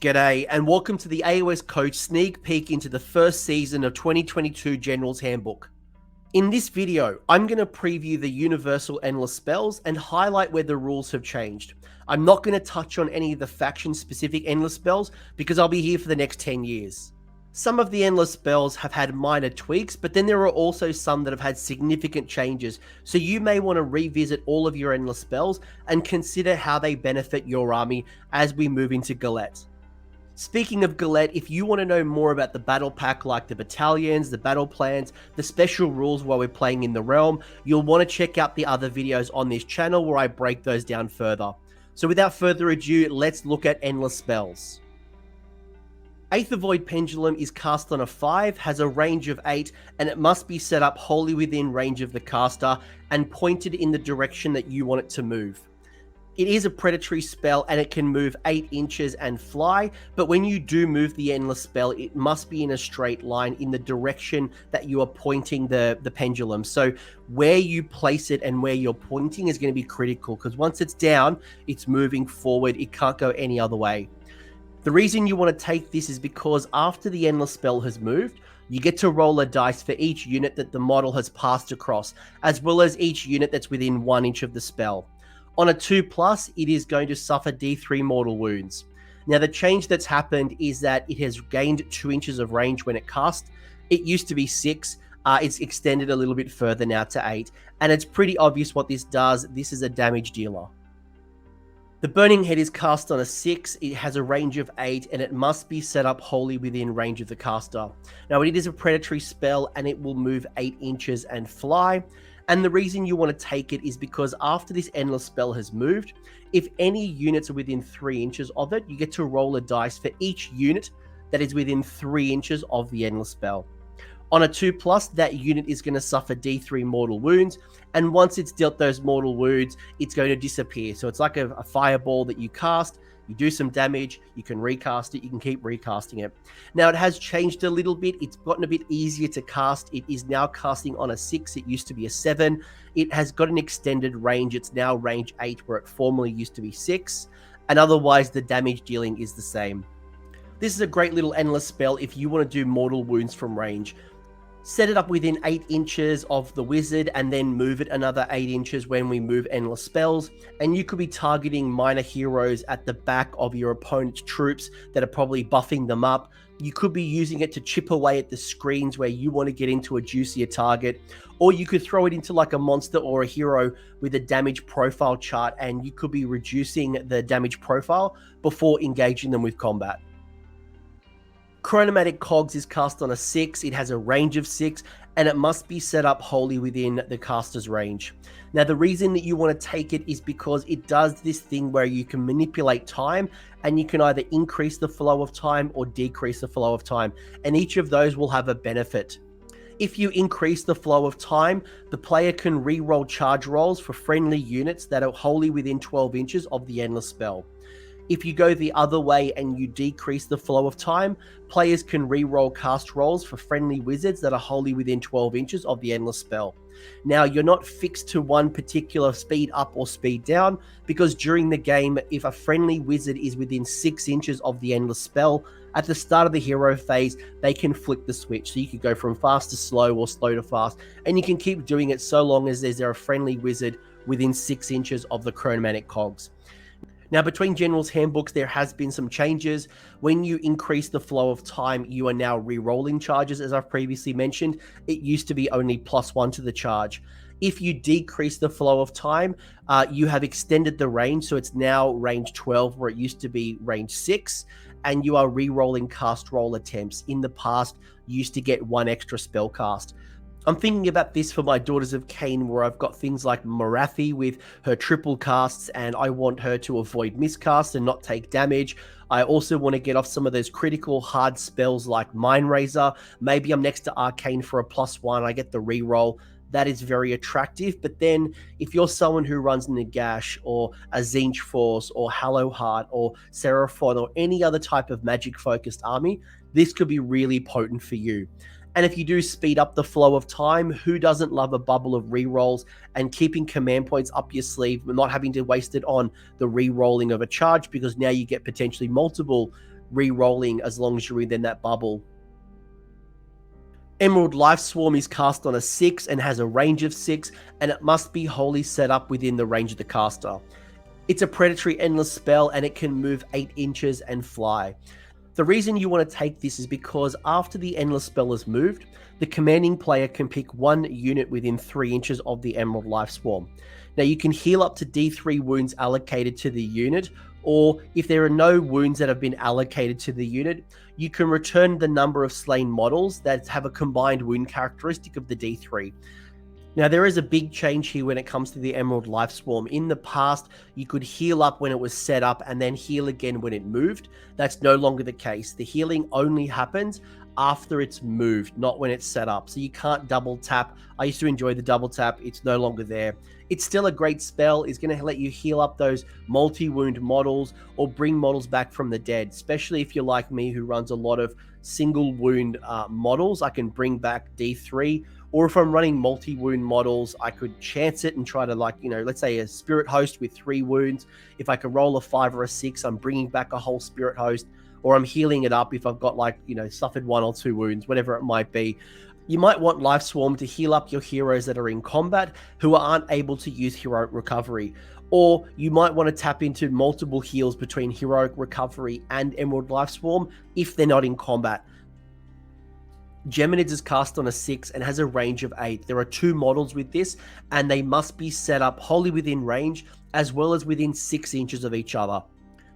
G'day and welcome to the AOS Coach sneak peek into the first season of 2022 Generals Handbook. In this video, I'm going to preview the universal endless spells and highlight where the rules have changed. I'm not going to touch on any of the faction-specific endless spells because I'll be here for the next 10 years. Some of the endless spells have had minor tweaks, but then there are also some that have had significant changes, so you may want to revisit all of your endless spells and consider how they benefit your army as we move into Galette. Speaking of Galette, if you want to know more about the battle pack like the battalions, the battle plans, the special rules while we're playing in the realm, you'll want to check out the other videos on this channel where I break those down further. So without further ado, let's look at endless spells. Aethervoid Pendulum is cast on a 5, has a range of 8, and it must be set up wholly within range of the caster and pointed in the direction that you want it to move. It is a predatory spell and it can move 8 inches and fly, but when you do move the endless spell, it must be in a straight line in the direction that you are pointing the pendulum. So where you place it and where you're pointing is going to be critical, because once it's down, it's moving forward. It can't go any other way. The reason you want to take this is because after the endless spell has moved, you get to roll a dice for each unit that the model has passed across, as well as each unit that's within 1 inch of the spell. On a 2+, it is going to suffer D3 mortal wounds. Now, the change that's happened is that it has gained 2 inches of range when it cast. It used to be 6. It's extended a little bit further now to 8. And it's pretty obvious what this does. This is a damage dealer. The Burning Head is cast on a 6. It has a range of 8, and it must be set up wholly within range of the caster. Now, it is a predatory spell, and it will move 8 inches and fly. And the reason you want to take it is because after this endless spell has moved, if any units are within 3 inches of it, you get to roll a dice for each unit that is within 3 inches of the endless spell. On a 2+, that unit is going to suffer D3 mortal wounds, and once it's dealt those mortal wounds, it's going to disappear. So it's like a fireball that you cast, you do some damage, you can recast it, you can keep recasting it. Now, it has changed a little bit. It's gotten a bit easier to cast. It is now casting on a 6. It used to be a 7. It has got an extended range. It's now range 8, where it formerly used to be 6. And otherwise, the damage dealing is the same. This is a great little endless spell if you want to do mortal wounds from range. Set it up within 8 inches of the wizard and then move it another 8 inches when we move endless spells. And you could be targeting minor heroes at the back of your opponent's troops that are probably buffing them up. You could be using it to chip away at the screens where you want to get into a juicier target. Or you could throw it into like a monster or a hero with a damage profile chart, and you could be reducing the damage profile before engaging them with combat. Chronomantic Cogs is cast on a 6. It has a range of 6, and it must be set up wholly within the caster's range. Now, the reason that you want to take it is because it does this thing where you can manipulate time, and you can either increase the flow of time or decrease the flow of time, and each of those will have a benefit. If you increase the flow of time, the player can re-roll charge rolls for friendly units that are wholly within 12 inches of the endless spell. If you go the other way and you decrease the flow of time, players can re-roll cast rolls for friendly wizards that are wholly within 12 inches of the endless spell. Now, you're not fixed to one particular speed up or speed down, because during the game, if a friendly wizard is within 6 inches of the endless spell, at the start of the hero phase, they can flick the switch. So you could go from fast to slow or slow to fast, and you can keep doing it so long as there's a friendly wizard within 6 inches of the Chronomantic Cogs. Now, between Generals Handbooks, there has been some changes. When you increase the flow of time, you are now re-rolling charges, as I've previously mentioned. It used to be only +1 to the charge. If you decrease the flow of time, you have extended the range, so it's now range 12, where it used to be range 6, and you are re-rolling cast roll attempts. In the past, you used to get 1 extra spell cast. I'm thinking about this for my Daughters of Cain, where I've got things like Morathi with her triple casts, and I want her to avoid miscasts and not take damage. I also want to get off some of those critical hard spells like Mind Razor. Maybe I'm next to Arcane for a +1, I get the reroll. That is very attractive. But then if you're someone who runs Nagash or a Tzeentch Force or Hallowheart or Seraphon or any other type of magic-focused army, this could be really potent for you. And if you do speed up the flow of time, who doesn't love a bubble of rerolls and keeping command points up your sleeve, but not having to waste it on the re-rolling of a charge, because now you get potentially multiple re-rolling as long as you're within that bubble. Emerald Lifeswarm is cast on a 6 and has a range of 6, and it must be wholly set up within the range of the caster. It's a predatory endless spell, and it can move 8 inches and fly. The reason you want to take this is because after the endless spell is moved, the commanding player can pick one unit within 3 inches of the Emerald Lifeswarm. Now you can heal up to D3 wounds allocated to the unit, or if there are no wounds that have been allocated to the unit, you can return the number of slain models that have a combined wound characteristic of the D3. Now there is a big change here when it comes to the Emerald Lifeswarm. In the past, you could heal up when it was set up and then heal again when it moved. That's no longer the case. The healing only happens after it's moved, not when it's set up. So you can't double tap. I used to enjoy the double tap. It's no longer there. It's still a great spell. It's going to let you heal up those multi-wound models or bring models back from the dead, especially if you're like me who runs a lot of single wound models. I can bring back D3, or if I'm running multi-wound models, I could chance it and try to, like, let's say a spirit host with 3 wounds. If I can roll a 5 or a 6, I'm bringing back a whole spirit host, or I'm healing it up if I've got, like, suffered 1 or 2 wounds, whatever it might be. You might want Lifeswarm to heal up your heroes that are in combat who aren't able to use heroic recovery. Or you might want to tap into multiple heals between heroic recovery and Emerald Lifeswarm if they're not in combat. Geminids is cast on a 6 and has a range of 8. There are 2 models with this, and they must be set up wholly within range as well as within 6 inches of each other.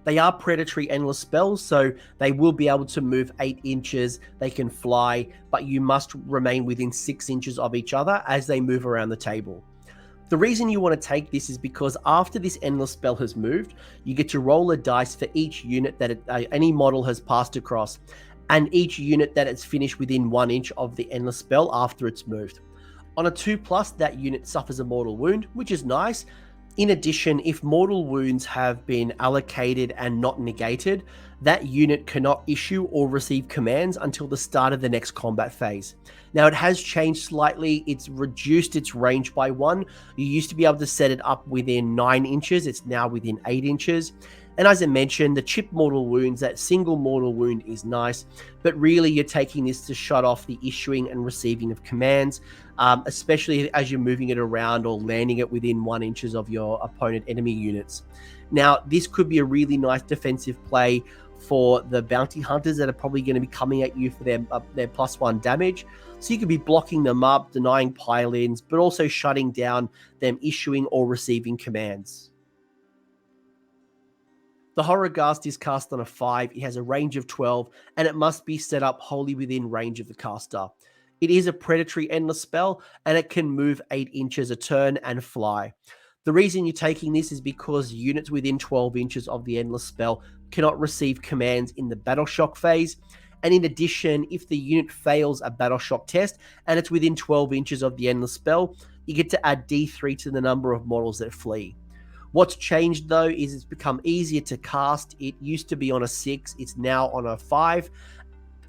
They are predatory endless spells, so they will be able to move 8 inches, they can fly, but you must remain within 6 inches of each other as they move around the table. The reason you want to take this is because after this endless spell has moved, you get to roll a dice for each unit that any model has passed across, and each unit that it's finished within 1 inch of the endless spell after it's moved. On a 2+, that unit suffers a mortal wound, which is nice. In addition, if mortal wounds have been allocated and not negated, that unit cannot issue or receive commands until the start of the next combat phase. Now, it has changed slightly. It's reduced its range by 1. You used to be able to set it up within 9 inches. It's now within 8 inches. And as I mentioned, the chip mortal wounds, that single mortal wound is nice, but really you're taking this to shut off the issuing and receiving of commands, especially as you're moving it around or landing it within 1 inches of your opponent enemy units. Now, this could be a really nice defensive play for the bounty hunters that are probably going to be coming at you for their +1 damage. So you could be blocking them up, denying pile-ins, but also shutting down them issuing or receiving commands. The Horrorghast is cast on a 5, it has a range of 12, and it must be set up wholly within range of the caster. It is a predatory endless spell, and it can move 8 inches a turn and fly. The reason you're taking this is because units within 12 inches of the endless spell cannot receive commands in the battle shock phase, and in addition, if the unit fails a battle shock test and it's within 12 inches of the endless spell, you get to add D3 to the number of models that flee. What's changed though is it's become easier to cast. It used to be on a 6, it's now on a 5.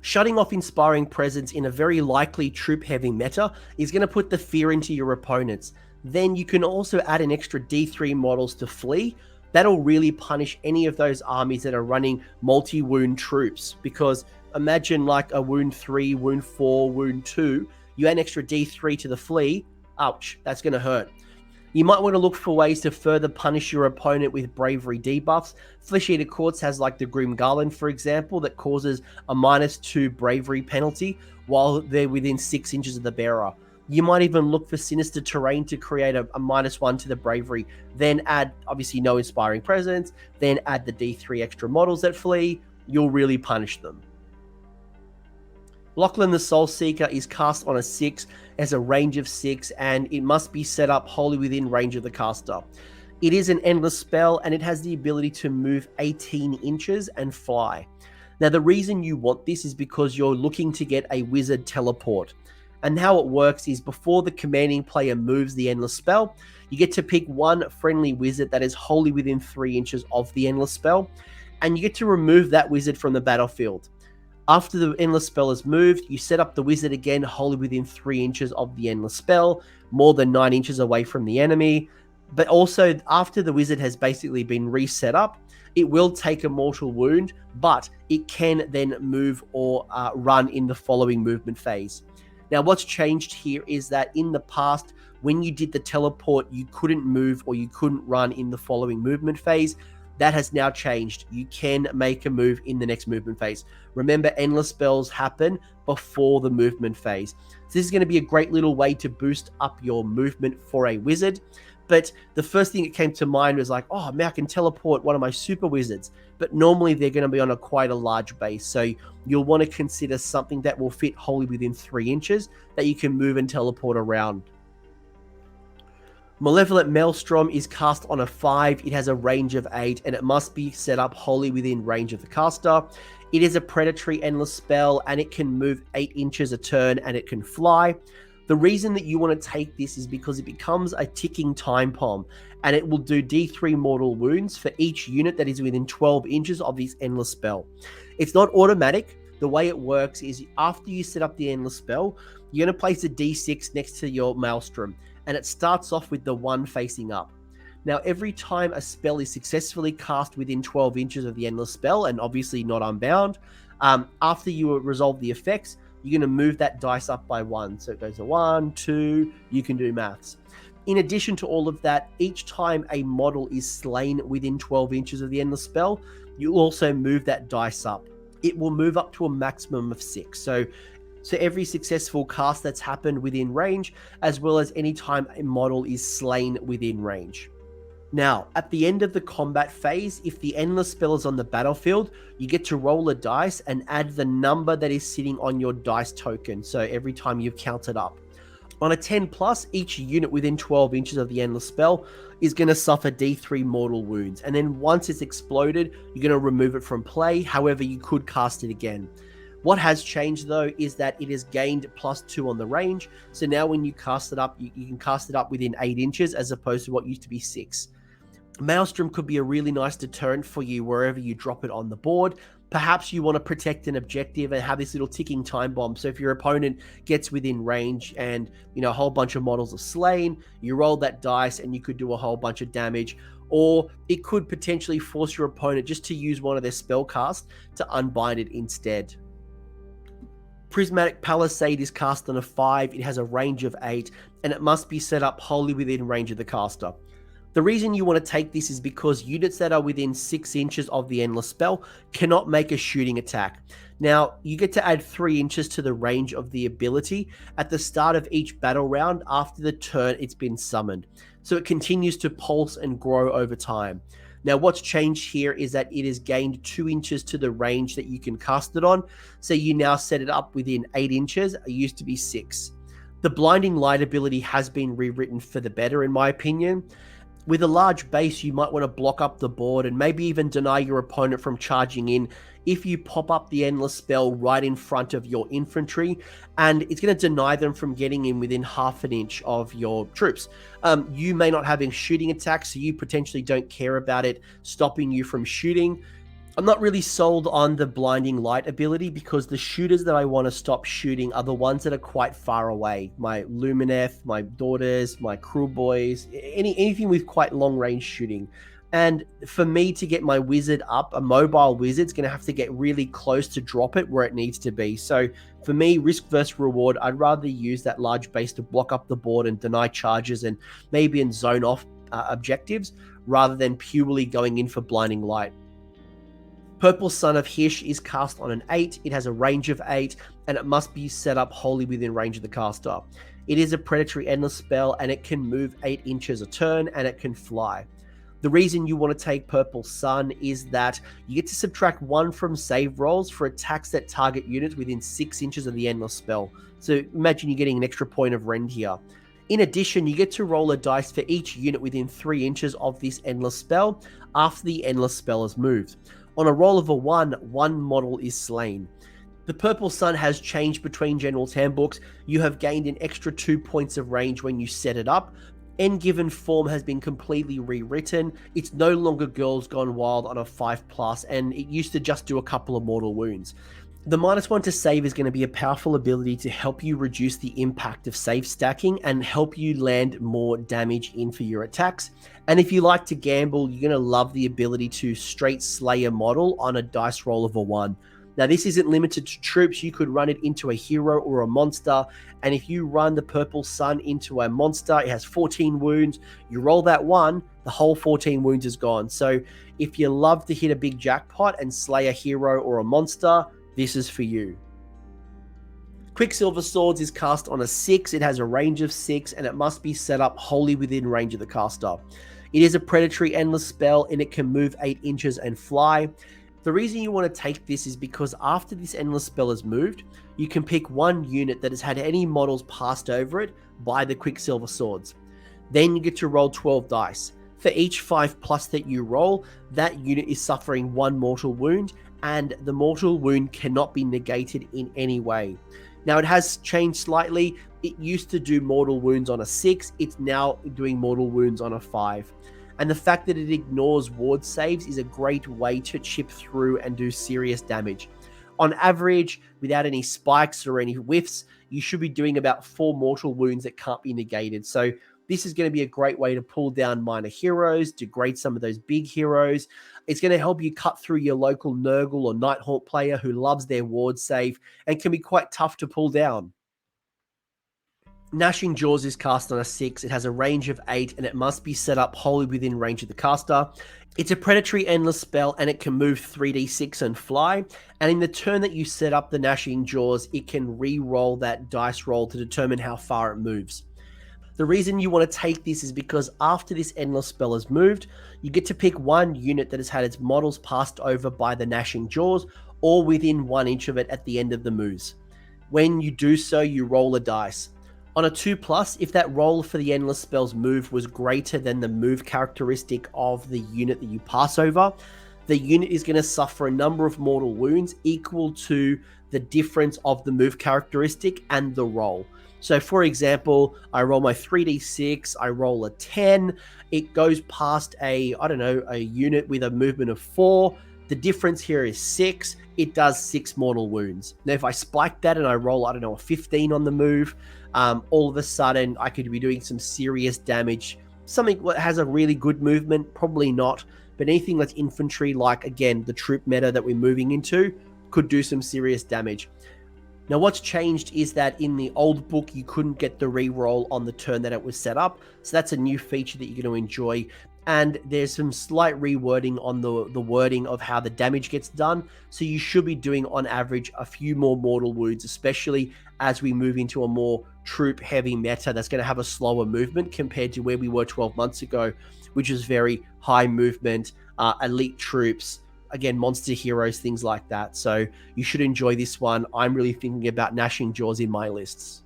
Shutting off Inspiring Presence in a very likely troop-heavy meta is going to put the fear into your opponents. Then you can also add an extra D3 models to flee. That'll really punish any of those armies that are running multi-wound troops, because imagine like a wound 3, wound 4, wound 2, you add an extra D3 to the flee, ouch, that's going to hurt. You might want to look for ways to further punish your opponent with bravery debuffs. Flesh-Eater Courts has like the Grim Garland, for example, that causes a -2 bravery penalty while they're within 6 inches of the bearer. You might even look for Sinister Terrain to create a -1 to the bravery, then add, obviously, no Inspiring Presence, then add the D3 extra models that flee. You'll really punish them. Lauchon the Soulseeker is cast on a 6, has a range of 6, and it must be set up wholly within range of the caster. It is an endless spell, and it has the ability to move 18 inches and fly. Now, the reason you want this is because you're looking to get a wizard teleport. And how it works is before the commanding player moves the endless spell, you get to pick one friendly wizard that is wholly within 3 inches of the endless spell, and you get to remove that wizard from the battlefield. After the endless spell is moved, you set up the wizard again wholly within 3 inches of the endless spell, more than 9 inches away from the enemy. But also, after the wizard has basically been reset up, it will take a mortal wound, but it can then move or run in the following movement phase. Now, what's changed here is that in the past, when you did the teleport, you couldn't move or you couldn't run in the following movement phase. That has now changed. You can make a move in the next movement phase. Remember, endless spells happen before the movement phase. So this is going to be a great little way to boost up your movement for a wizard. But the first thing that came to mind was like, oh, man, I can teleport one of my super wizards. But normally they're going to be on quite a large base. So you'll want to consider something that will fit wholly within 3 inches that you can move and teleport around. Malevolent Maelstrom is cast on a 5, it has a range of 8, and it must be set up wholly within range of the caster. It is a predatory endless spell, and it can move 8 inches a turn, and it can fly. The reason that you want to take this is because it becomes a ticking time bomb, and it will do D3 mortal wounds for each unit that is within 12 inches of this endless spell. It's not automatic. The way it works is after you set up the endless spell, you're going to place a D6 next to your Maelstrom, and it starts off with the 1 facing up. Now, every time a spell is successfully cast within 12 inches of the endless spell, and obviously not unbound, after you resolve the effects, you're going to move that dice up by 1. So it goes to 1, 2, you can do maths. In addition to all of that, each time a model is slain within 12 inches of the endless spell, you'll also move that dice up. It will move up to a maximum of 6. So every successful cast that's happened within range, as well as any time a model is slain within range. Now, at the end of the combat phase, if the endless spell is on the battlefield, you get to roll a dice and add the number that is sitting on your dice token, so every time you've counted up. On a 10 plus, each unit within 12 inches of the endless spell is going to suffer D3 mortal wounds, and then once it's exploded, you're going to remove it from play. However, you could cast it again. What has changed though is that it has gained +2 on the range, so now when you cast it up, you can cast it up within 8 inches as opposed to what used to be 6. Maelstrom could be a really nice deterrent for you wherever you drop it on the board. Perhaps you want to protect an objective and have this little ticking time bomb. So if your opponent gets within range and a whole bunch of models are slain, you roll that dice and you could do a whole bunch of damage. Or it could potentially force your opponent just to use one of their spell casts to unbind it instead. Prismatic Palisade is cast on a 5, it has a range of 8, and it must be set up wholly within range of the caster. The reason you want to take this is because units that are within 6 inches of the endless spell cannot make a shooting attack. Now, you get to add 3 inches to the range of the ability at the start of each battle round after the turn it's been summoned. So it continues to pulse and grow over time. Now, what's changed here is that it has gained 2 inches to the range that you can cast it on. So you now set it up within 8 inches. It used to be 6. The Blinding Light ability has been rewritten for the better, in my opinion. With a large base, you might want to block up the board and maybe even deny your opponent from charging in if you pop up the endless spell right in front of your infantry, and it's going to deny them from getting in within half an inch of your troops. You may not have a shooting attack, so you potentially don't care about it stopping you from shooting. I'm not really sold on the Blinding Light ability because the shooters that I want to stop shooting are the ones that are quite far away. My Lumineth, my Daughters, my Cruel Boys, anything with quite long range shooting. And for me to get my wizard up, a mobile wizard's going to have to get really close to drop it where it needs to be. So for me, risk versus reward, I'd rather use that large base to block up the board and deny charges and maybe in zone off objectives rather than purely going in for Blinding Light. Purple Sun of Shyish is cast on an 8, it has a range of 8, and it must be set up wholly within range of the caster. It is a predatory endless spell, and it can move 8 inches a turn, and it can fly. The reason you want to take Purple Sun is that you get to subtract 1 from save rolls for attacks that target units within 6 inches of the endless spell. So imagine you're getting an extra point of rend here. In addition, you get to roll a dice for each unit within 3 inches of this endless spell after the endless spell is moved. On a roll of a 1, one model is slain. The Purple Sun has changed between Generals Handbooks. You have gained an extra 2 points of range when you set it up. End Given form has been completely rewritten. It's no longer Girls Gone Wild on a 5+, and it used to just do a couple of mortal wounds. The -1 to save is going to be a powerful ability to help you reduce the impact of save stacking and help you land more damage in for your attacks. And if you like to gamble, you're going to love the ability to straight slay a model on a dice roll of a 1. Now, this isn't limited to troops. You could run it into a hero or a monster. And if you run the Purple Sun into a monster, it has 14 wounds. You roll that 1, the whole 14 wounds is gone. So if you love to hit a big jackpot and slay a hero or a monster, this is for you. Quicksilver Swords is cast on a 6. It has a range of 6, and it must be set up wholly within range of the caster. It is a predatory endless spell, and it can move 8 inches and fly. The reason you want to take this is because after this endless spell is moved, you can pick one unit that has had any models passed over it by the Quicksilver Swords. Then you get to roll 12 dice. For each 5+ that you roll, that unit is suffering 1 mortal wound, and the mortal wound cannot be negated in any way. Now, it has changed slightly. It used to do mortal wounds on a 6. It's now doing mortal wounds on a 5. And the fact that it ignores ward saves is a great way to chip through and do serious damage. On average, without any spikes or any whiffs, you should be doing about 4 mortal wounds that can't be negated. So this is going to be a great way to pull down minor heroes, degrade some of those big heroes. It's going to help you cut through your local Nurgle or Nighthawk player who loves their ward save and can be quite tough to pull down. Gnashing Jaws is cast on a 6. It has a range of 8, and it must be set up wholly within range of the caster. It's a predatory endless spell, and it can move 3d6 and fly. And in the turn that you set up the Gnashing Jaws, it can re-roll that dice roll to determine how far it moves. The reason you want to take this is because after this endless spell is moved, you get to pick one unit that has had its models passed over by the Gnashing Jaws, or within 1 inch of it at the end of the moves. When you do so, you roll a dice. On a 2+, if that roll for the endless spell's move was greater than the move characteristic of the unit that you pass over, the unit is going to suffer a number of mortal wounds equal to the difference of the move characteristic and the roll. So for example, I roll my 3d6, I roll a 10, it goes past a unit with a movement of 4. The difference here is 6. It does 6 mortal wounds. Now, if I spike that and I roll, a 15 on the move, all of a sudden I could be doing some serious damage. Something that has a really good movement, probably not, but anything that's infantry, like, again, the troop meta that we're moving into, could do some serious damage. Now, what's changed is that in the old book, you couldn't get the re-roll on the turn that it was set up. So that's a new feature that you're going to enjoy. And there's some slight rewording on the wording of how the damage gets done. So you should be doing, on average, a few more mortal wounds, especially as we move into a more troop-heavy meta that's going to have a slower movement compared to where we were 12 months ago, which is very high movement, elite troops, again, monster heroes, things like that. So you should enjoy this one. I'm really thinking about Gnashing Jaws in my lists.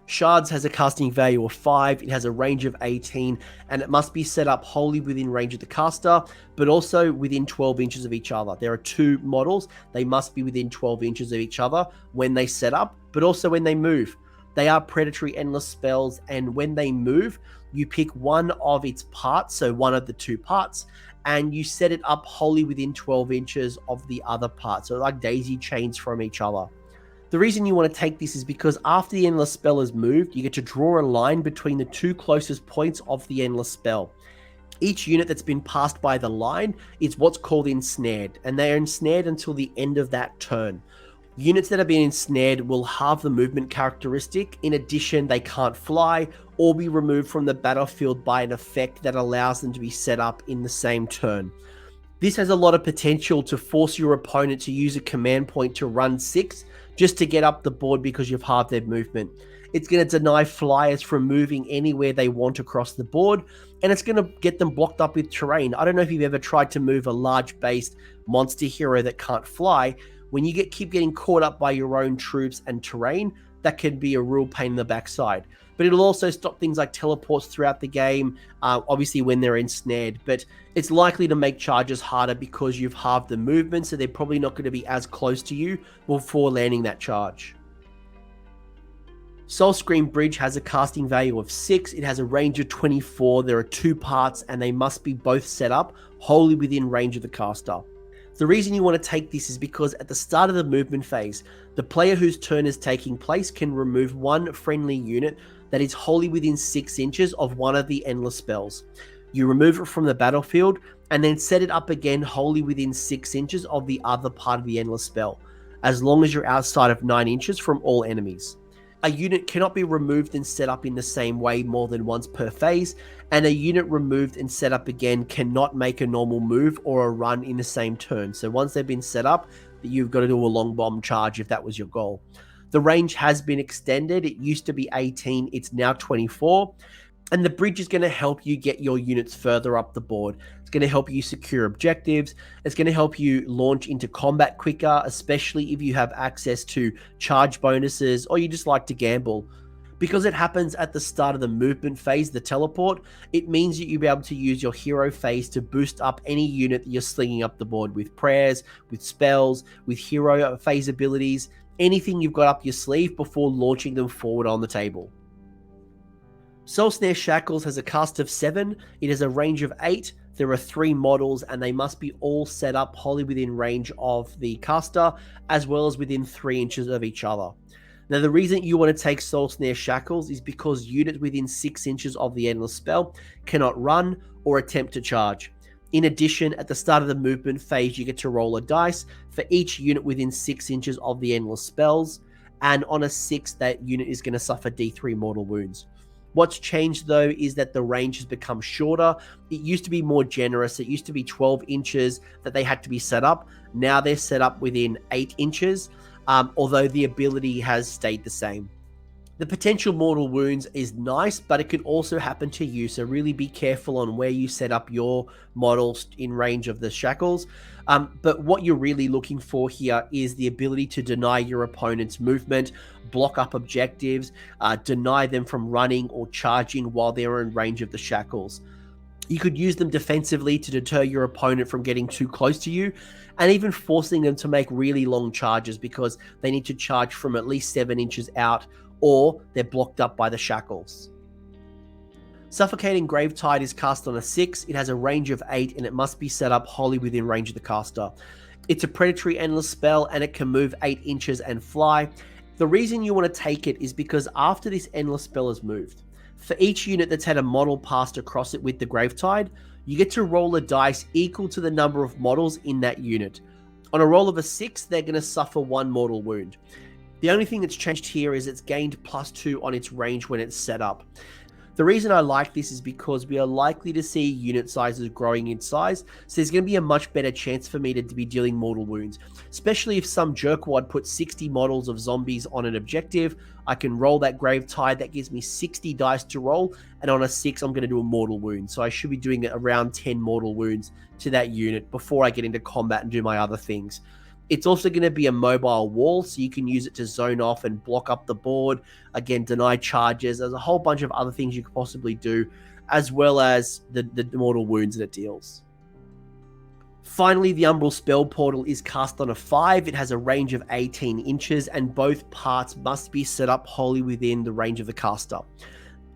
Shards has a casting value of 5, it has a range of 18, and it must be set up wholly within range of the caster, but also within 12 inches of each other. There are 2 models, they must be within 12 inches of each other when they set up, but also when they move. They are predatory endless spells, and when they move, you pick one of its parts, so one of the 2 parts, and you set it up wholly within 12 inches of the other part, so like daisy chains from each other. The reason you want to take this is because after the endless spell is moved, you get to draw a line between the 2 closest points of the endless spell. Each unit that's been passed by the line is what's called ensnared, and they are ensnared until the end of that turn. Units that have been ensnared will have the movement characteristic. In addition, they can't fly or be removed from the battlefield by an effect that allows them to be set up in the same turn. This has a lot of potential to force your opponent to use a command point to run 6 just to get up the board because you've halved their movement. It's going to deny flyers from moving anywhere they want across the board, and it's going to get them blocked up with terrain. I don't know if you've ever tried to move a large-based monster hero that can't fly. When you keep getting caught up by your own troops and terrain, that can be a real pain in the backside. But it'll also stop things like teleports throughout the game, obviously when they're ensnared. But it's likely to make charges harder because you've halved the movement, so they're probably not going to be as close to you before landing that charge. Soulscream Bridge has a casting value of 6. It has a range of 24. There are 2 parts, and they must be both set up wholly within range of the caster. The reason you want to take this is because at the start of the movement phase, the player whose turn is taking place can remove one friendly unit that is wholly within 6 inches of one of the endless spells. You remove it from the battlefield and then set it up again wholly within 6 inches of the other part of the endless spell, as long as you're outside of 9 inches from all enemies. A unit cannot be removed and set up in the same way more than once per phase, and a unit removed and set up again cannot make a normal move or a run in the same turn. So once they've been set up, you've got to do a long bomb charge if that was your goal. The range has been extended. It used to be 18, it's now 24. And the bridge is going to help you get your units further up the board. It's going to help you secure objectives. It's going to help you launch into combat quicker, especially if you have access to charge bonuses or you just like to gamble. Because it happens at the start of the movement phase, the teleport, it means that you'll be able to use your hero phase to boost up any unit that you're slinging up the board with prayers, with spells, with hero phase abilities, anything you've got up your sleeve before launching them forward on the table. Soulsnare Shackles has a cast of 7, it has a range of 8, there are 3 models and they must be all set up wholly within range of the caster, as well as within 3 inches of each other. Now the reason you want to take Soulsnare Shackles is because units within 6 inches of the endless spell cannot run or attempt to charge. In addition, at the start of the movement phase you get to roll a dice for each unit within 6 inches of the endless spells, and on a 6 that unit is going to suffer D3 mortal wounds. What's changed though is that the range has become shorter. It used to be more generous. It used to be 12 inches that they had to be set up. Now they're set up within 8 inches, although the ability has stayed the same. The potential mortal wounds is nice, but it could also happen to you, so really be careful on where you set up your models in range of the shackles. But what you're really looking for here is the ability to deny your opponent's movement, block up objectives, deny them from running or charging while they're in range of the shackles. You could use them defensively to deter your opponent from getting too close to you, and even forcing them to make really long charges because they need to charge from at least 7 inches out, or they're blocked up by the shackles. Suffocating Gravetide is cast on a 6, it has a range of 8, and it must be set up wholly within range of the caster. It's a predatory endless spell, and it can move 8 inches and fly. The reason you want to take it is because after this endless spell is moved, for each unit that's had a model passed across it with the Gravetide, you get to roll a dice equal to the number of models in that unit. On a roll of a 6, they're going to suffer 1 mortal wound. The only thing that's changed here is it's gained +2 on its range when it's set up. The reason I like this is because we are likely to see unit sizes growing in size, so there's going to be a much better chance for me to be dealing mortal wounds. Especially if some jerkwad puts 60 models of zombies on an objective, I can roll that Gravetide, that gives me 60 dice to roll, and on a 6 I'm going to do a mortal wound. So I should be doing around 10 mortal wounds to that unit before I get into combat and do my other things. It's also going to be a mobile wall, so you can use it to zone off and block up the board. Again, deny charges. There's a whole bunch of other things you could possibly do, as well as the mortal wounds that it deals. Finally, the Umbral Spellportal is cast on a 5. It has a range of 18 inches, and both parts must be set up wholly within the range of the caster.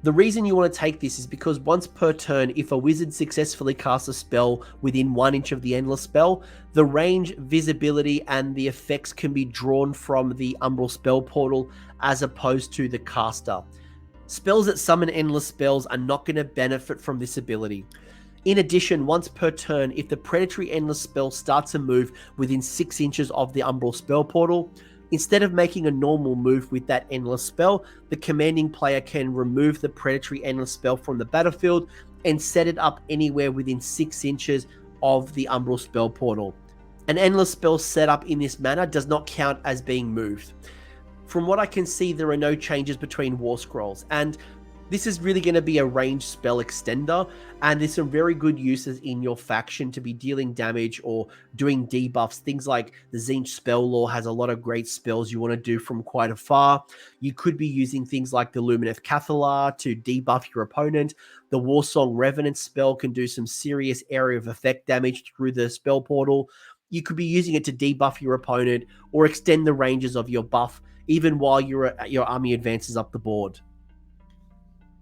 The reason you want to take this is because once per turn, if a wizard successfully casts a spell within 1 inch of the endless spell, the range, visibility, and the effects can be drawn from the Umbral Spellportal as opposed to the caster. Spells that summon endless spells are not going to benefit from this ability. In addition, once per turn, if the predatory endless spell starts to move within 6 inches of the Umbral Spellportal, instead of making a normal move with that endless spell, the commanding player can remove the predatory endless spell from the battlefield and set it up anywhere within 6 inches of the Umbral Spellportal. An endless spell set up in this manner does not count as being moved. From what I can see, there are no changes between War Scrolls, and this is really going to be a ranged spell extender, and there's some very good uses in your faction to be dealing damage or doing debuffs. Things like the Tzeentch Spell Lore has a lot of great spells you want to do from quite afar. You could be using things like the Lumineth Cathalar to debuff your opponent. The Warsong Revenant spell can do some serious area of effect damage through the spell portal. You could be using it to debuff your opponent or extend the ranges of your buff, even while your army advances up the board.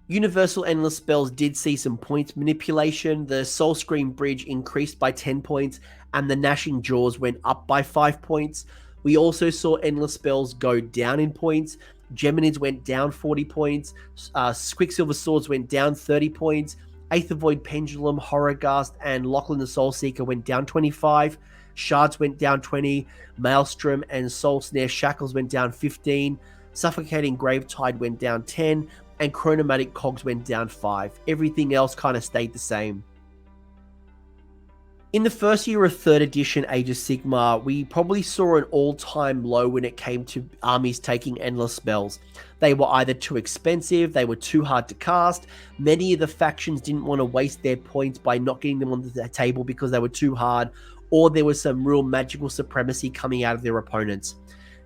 Universal Endless Spells did see some points manipulation. The Soulscream Bridge increased by 10 points, and the Gnashing Jaws went up by 5 points. We also saw Endless Spells go down in points. Geminids went down 40 points. Quicksilver Swords went down 30 points. Aethervoid Pendulum, Horrorghast, and Lauchon the Soulseeker went down 25. Shards went down 20. Maelstrom and Soulsnare Shackles went down 15. Suffocating Gravetide went down 10. And Chronomantic Cogs went down 5. Everything else kind of stayed the same. In the first year of 3rd edition Age of Sigmar, we probably saw an all-time low when it came to armies taking endless spells. They were either too expensive, they were too hard to cast, many of the factions didn't want to waste their points by not getting them on the table because they were too hard, or there was some real magical supremacy coming out of their opponents.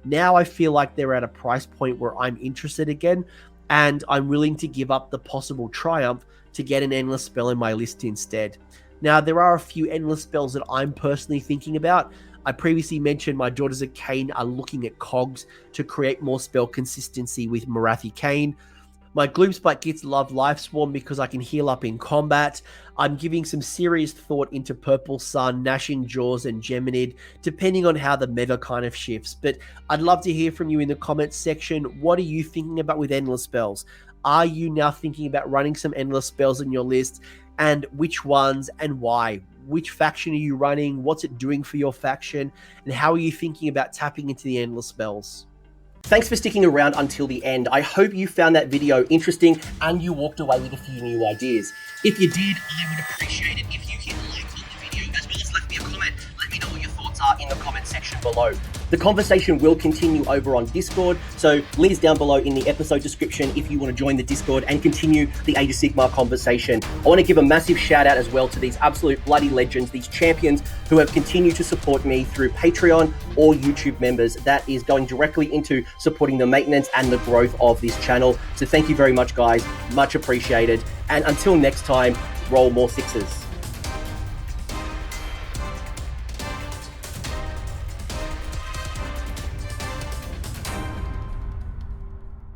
Now I feel like they're at a price point where I'm interested again, and I'm willing to give up the possible triumph to get an endless spell in my list instead. Now, there are a few endless spells that I'm personally thinking about. I previously mentioned my Daughters of Khaine are looking at Cogs to create more spell consistency with Morathi Khaine. My Gloomspite Gits love Lifeswarm because I can heal up in combat. I'm giving some serious thought into Purple Sun, Gnashing Jaws, and Geminid, depending on how the meta kind of shifts. But I'd love to hear from you in the comments section. What are you thinking about with endless spells? Are you now thinking about running some endless spells in your list? And which ones and why? Which faction are you running? What's it doing for your faction? And how are you thinking about tapping into the endless spells? Thanks for sticking around until the end. I hope you found that video interesting and you walked away with a few new ideas. If you did, I would appreciate it if you hit like on the video, as well as left me a comment. Let me know what your thoughts are in the comment section below. The conversation will continue over on Discord, so link is down below in the episode description if you want to join the Discord and continue the Age of Sigmar conversation. I want to give a massive shout out as well to these absolute bloody legends, these champions who have continued to support me through Patreon or YouTube members. That is going directly into supporting the maintenance and the growth of this channel. So thank you very much, guys. Much appreciated. And until next time, roll more sixes.